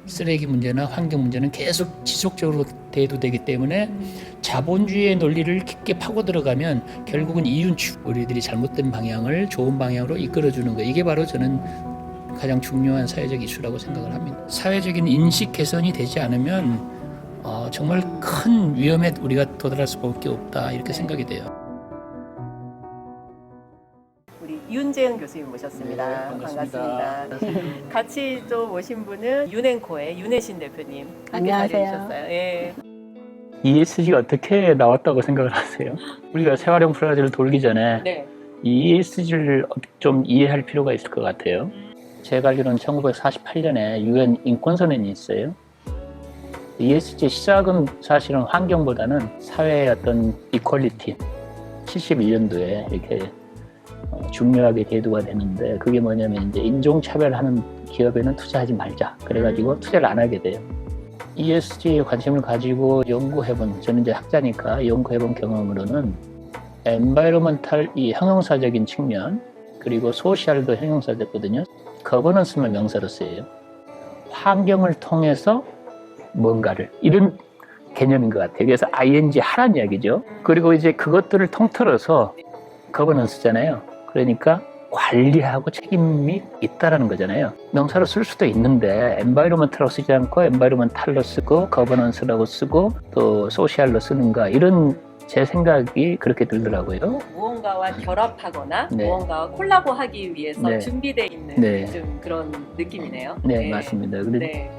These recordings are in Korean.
쓰레기 문제나 환경 문제는 계속 지속적으로 대두되기 때문에 자본주의의 논리를 깊게 파고 들어가면 결국은 이윤축, 우리들이 잘못된 방향을 좋은 방향으로 이끌어주는 거, 이게 바로 저는 가장 중요한 사회적 이슈라고 생각을 합니다. 사회적인 인식 개선이 되지 않으면 정말 큰 위험에 우리가 도달할 수밖에 없다, 이렇게 생각이 돼요. 우리 윤재은 교수님 모셨습니다. 네, 반갑습니다. 같이 또 모신 분은 윤앤코의 윤혜신 대표님 함께 안녕하세요. 자리해주셨어요. 예. ESG가 어떻게 나왔다고 생각을 하세요? 우리가 재활용 플라자를 돌기 전에 네. 이 ESG를 좀 이해할 필요가 있을 것 같아요. 제가 알기로는 1948년에 UN 인권선언이 있어요. ESG 시작은 사실은 환경보다는 사회의 어떤 이퀄리티, 71년도에 이렇게 중요하게 대두가 되는데, 그게 뭐냐면 이제 인종차별하는 기업에는 투자하지 말자. 그래가지고 투자를 안 하게 돼요. ESG에 관심을 가지고 연구해본, 저는 이제 학자니까 연구해본 경험으로는 엔바이러먼탈, 이 형용사적인 측면, 그리고 소셜도 형용사적거든요. 거버넌스만 명사로 쓰여요. 환경을 통해서 뭔가를, 이런 개념인 것 같아요. 그래서 ing 하란 이야기죠. 그리고 이제 그것들을 통틀어서 거버넌스잖아요. 그러니까 관리하고 책임이 있다라는 거잖아요. 명사로 쓸 수도 있는데 엔바이러먼탈로 쓰지 않고 엔바이러먼탈로 쓰고 거버넌스라고 쓰고 또 소셜로 쓰는가, 이런 제 생각이 그렇게 들더라고요. 무언가와 결합하거나 네. 무언가와 콜라보하기 위해서 네. 준비되어 있는 네. 좀 그런 느낌이네요. 네, 맞습니다. 그래서 네.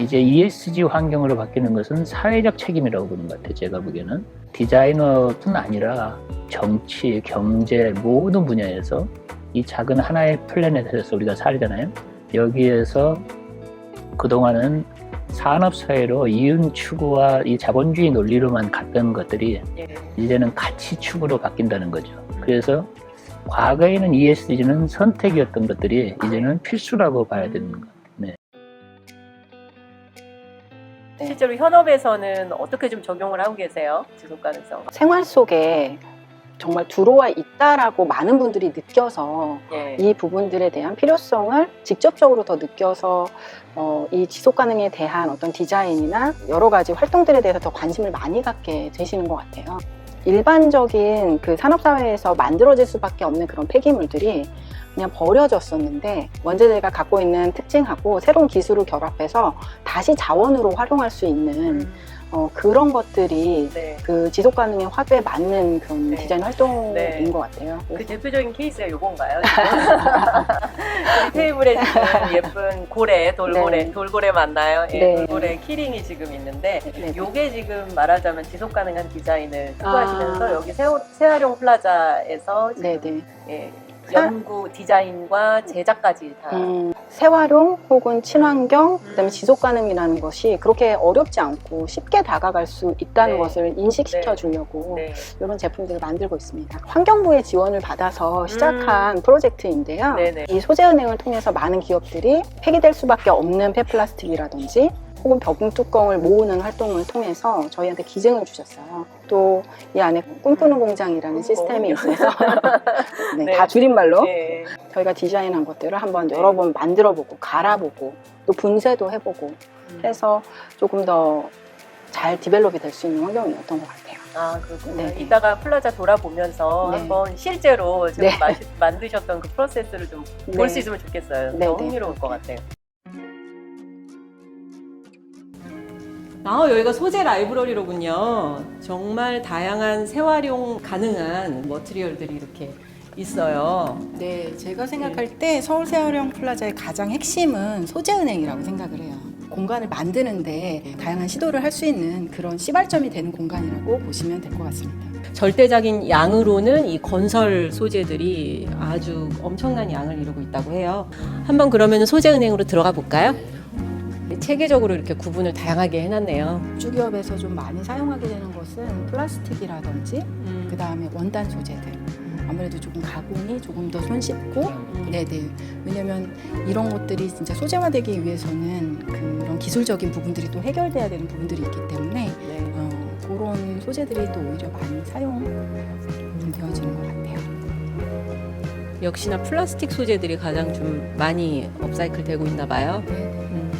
이제 ESG 환경으로 바뀌는 것은 사회적 책임이라고 보는 것 같아요. 제가 보기에는 디자이너뿐 아니라 정치, 경제 모든 분야에서 이 작은 하나의 플래닛에서 우리가 살잖아요. 여기에서 그동안은 산업사회로 이윤 추구와 이 자본주의 논리로만 갔던 것들이 예. 이제는 가치 추구로 바뀐다는 거죠. 그래서 과거에는 ESG는 선택이었던 것들이 이제는 필수라고 봐야 되는 것 같아요. 네. 네. 실제로 현업에서는 어떻게 좀 적용을 하고 계세요? 지속 가능성. 생활 속에 정말 들어와 있다라고 많은 분들이 느껴서 예. 이 부분들에 대한 필요성을 직접적으로 더 느껴서 이 지속 가능에 대한 어떤 디자인이나 여러 가지 활동들에 대해서 더 관심을 많이 갖게 되시는 것 같아요. 일반적인 그 산업사회에서 만들어질 수밖에 없는 그런 폐기물들이 그냥 버려졌었는데, 원재료가 갖고 있는 특징하고 새로운 기술을 결합해서 다시 자원으로 활용할 수 있는 그런 것들이 네. 그 지속 가능의 화두에 맞는 그런 네. 디자인 활동인 네. 것 같아요. 그 대표적인 케이스가 요건가요? 이 테이블에 지금 예쁜 고래, 돌고래, 네. 돌고래 맞나요? 예, 네. 돌고래 키링이 지금 있는데, 네. 요게 지금 말하자면 지속 가능한 디자인을 추구하시면서 아. 여기 재활용 플라자에서 지금 네네. 예, 연구, 디자인과 제작까지 다. 재활용 혹은 친환경, 그다음에 지속 가능이라는 것이 그렇게 어렵지 않고 쉽게 다가갈 수 있다는 네. 것을 인식시켜 주려고 네. 이런 제품들을 만들고 있습니다. 환경부의 지원을 받아서 시작한 프로젝트인데요. 네네. 이 소재은행을 통해서 많은 기업들이 폐기될 수밖에 없는 폐플라스틱이라든지 혹은 벼붕 뚜껑을 모으는 활동을 통해서 저희한테 기증을 주셨어요. 또 이 안에 꿈꾸는 공장이라는 시스템이 있어서 네, 네. 다 줄임말로 예. 저희가 디자인한 것들을 한번 여러 번 만들어보고 갈아보고 또 분쇄도 해보고 해서 조금 더 잘 디벨롭이 될 수 있는 환경이었던 것 같아요. 아, 그렇군요. 네. 이따가 플라자 돌아보면서 네. 한번 실제로 지금 네. 만드셨던 그 프로세스를 좀 볼 수 네. 있으면 좋겠어요. 네, 너무 네. 흥미로울 것 같아요. 여기가 소재 라이브러리로군요. 정말 다양한 재활용 가능한 머티리얼들이 이렇게 있어요. 네, 제가 생각할 때 서울 재활용 플라자의 가장 핵심은 소재은행이라고 생각을 해요. 공간을 만드는데 다양한 시도를 할 수 있는 그런 시발점이 되는 공간이라고 보시면 될 것 같습니다. 절대적인 양으로는 이 건설 소재들이 아주 엄청난 양을 이루고 있다고 해요. 한번 그러면 소재은행으로 들어가 볼까요? 체계적으로 이렇게 구분을 다양하게 해놨네요. 주기업에서 좀 많이 사용하게 되는 것은 플라스틱이라든지 그 다음에 원단 소재들. 아무래도 조금 가공이 조금 더 손쉽고, 네네. 왜냐면 이런 것들이 진짜 소재화되기 위해서는 그런 기술적인 부분들이 또 해결돼야 되는 부분들이 있기 때문에 네. 그런 소재들이 또 오히려 많이 사용되어지는 것 같아요. 역시나 플라스틱 소재들이 가장 좀 많이 업사이클 되고 있나 봐요.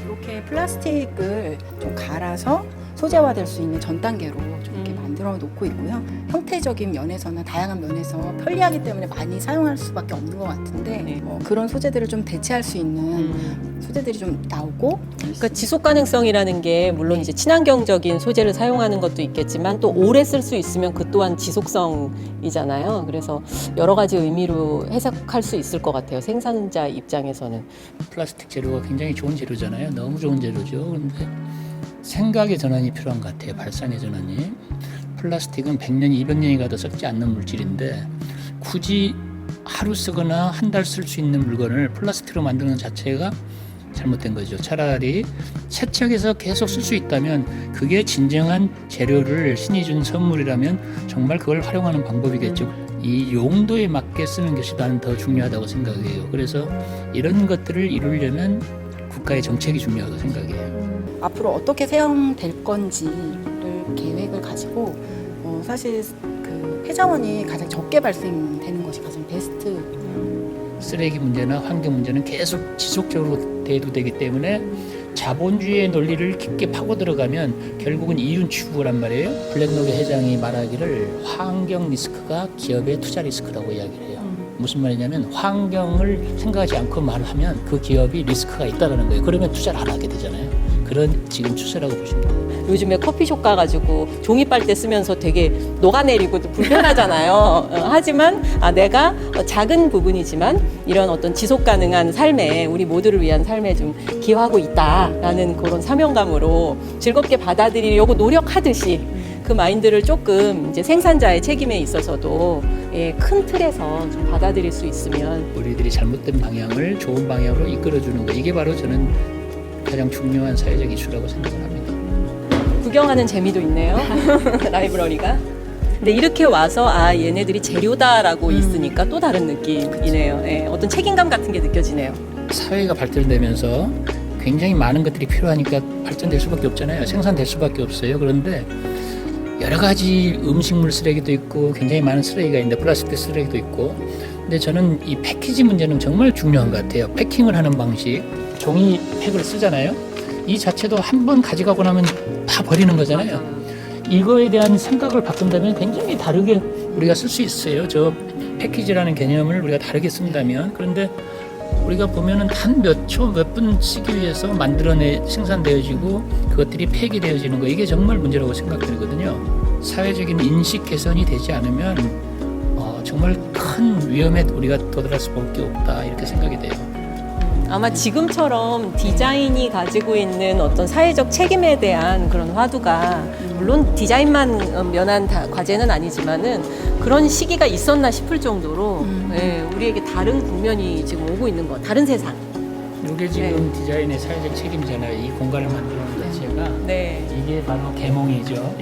이렇게 플라스틱을 좀 갈아서 소재화될 수 있는 전 단계로 좀 이렇게 만들어 놓고 있고요. 형태적인 면에서는 다양한 면에서 편리하기 때문에 많이 사용할 수밖에 없는 것 같은데 네. 그런 소재들을 좀 대체할 수 있는 소재들이 좀 나오고 그러니까 지속 가능성이라는 게 물론 이제 친환경적인 소재를 사용하는 것도 있겠지만 또 오래 쓸 수 있으면 그 또한 지속성이잖아요. 그래서 여러 가지 의미로 해석할 수 있을 것 같아요. 생산자 입장에서는. 플라스틱 재료가 굉장히 좋은 재료잖아요. 너무 좋은 재료죠. 그런데 생각의 전환이 필요한 것 같아요. 발상의 전환이. 플라스틱은 100년, 200년이 가도 썩지 않는 물질인데 굳이 하루 쓰거나 한 달 쓸 수 있는 물건을 플라스틱으로 만드는 자체가 잘못된 거죠. 차라리 세척해서 계속 쓸 수 있다면 그게 진정한 재료를 신이 준 선물이라면 정말 그걸 활용하는 방법이겠죠. 이 용도에 맞게 쓰는 것이 나는 더 중요하다고 생각해요. 그래서 이런 것들을 이루려면 국가의 정책이 중요하다고 생각해요. 앞으로 어떻게 사용될 건지를 계획을 가지고 사실 그 폐자원이 가장 적게 발생되는 것이 가장 베스트. 쓰레기 문제나 환경 문제는 계속 지속적으로 대두되기 때문에 자본주의의 논리를 깊게 파고 들어가면 결국은 이윤 추구란 말이에요. 블랙록의 회장이 말하기를 환경 리스크가 기업의 투자 리스크라고 이야기를 해요. 무슨 말이냐면 환경을 생각하지 않고 말하면 그 기업이 리스크가 있다는 거예요. 그러면 투자를 안 하게 되잖아요. 그런 지금 추세라고 보시면 돼요. 요즘에 커피숍 가가지고 종이 빨대 쓰면서 되게 녹아내리고 불편하잖아요. 하지만 내가 작은 부분이지만 이런 어떤 지속 가능한 삶에 우리 모두를 위한 삶에 좀 기여하고 있다라는 그런 사명감으로 즐겁게 받아들이려고 노력하듯이 그 마인드를 조금 이제 생산자의 책임에 있어서도 큰 틀에서 좀 받아들일 수 있으면 우리들이 잘못된 방향을 좋은 방향으로 이끌어주는 거, 이게 바로 저는 가장 중요한 사회적 이슈라고 생각을 합니다. 구경하는 재미도 있네요. 라이브러리가. 근데 이렇게 와서 얘네들이 재료다라고 있으니까 또 다른 느낌이네요. 예, 어떤 책임감 같은 게 느껴지네요. 사회가 발전되면서 굉장히 많은 것들이 필요하니까 발전될 수밖에 없잖아요. 생산될 수밖에 없어요. 그런데 여러 가지 음식물 쓰레기도 있고 굉장히 많은 쓰레기가 있는데 플라스틱 쓰레기도 있고, 근데 저는 이 패키지 문제는 정말 중요한 것 같아요. 패킹을 하는 방식, 종이 팩을 쓰잖아요. 이 자체도 한 번 가져가고 나면 다 버리는 거잖아요. 이거에 대한 생각을 바꾼다면 굉장히 다르게 우리가 쓸 수 있어요. 저 패키지라는 개념을 우리가 다르게 쓴다면. 그런데 우리가 보면은 단 몇 초, 몇 분 쓰기 위해서 생산되어지고 그것들이 폐기되어지는 거, 이게 정말 문제라고 생각되거든요. 사회적인 인식 개선이 되지 않으면 정말 큰 위험에 우리가 도달할 수밖에 없다, 이렇게 생각이 돼요. 아마 지금처럼 디자인이 가지고 있는 어떤 사회적 책임에 대한 그런 화두가 물론 디자인만 면한 과제는 아니지만은 그런 시기가 있었나 싶을 정도로 우리에게 다른 국면이 지금 오고 있는 것, 다른 세상. 이게 지금 디자인의 사회적 책임이잖아요. 이 공간을 만들어놓은 자체가 네. 이게 바로 계몽이죠.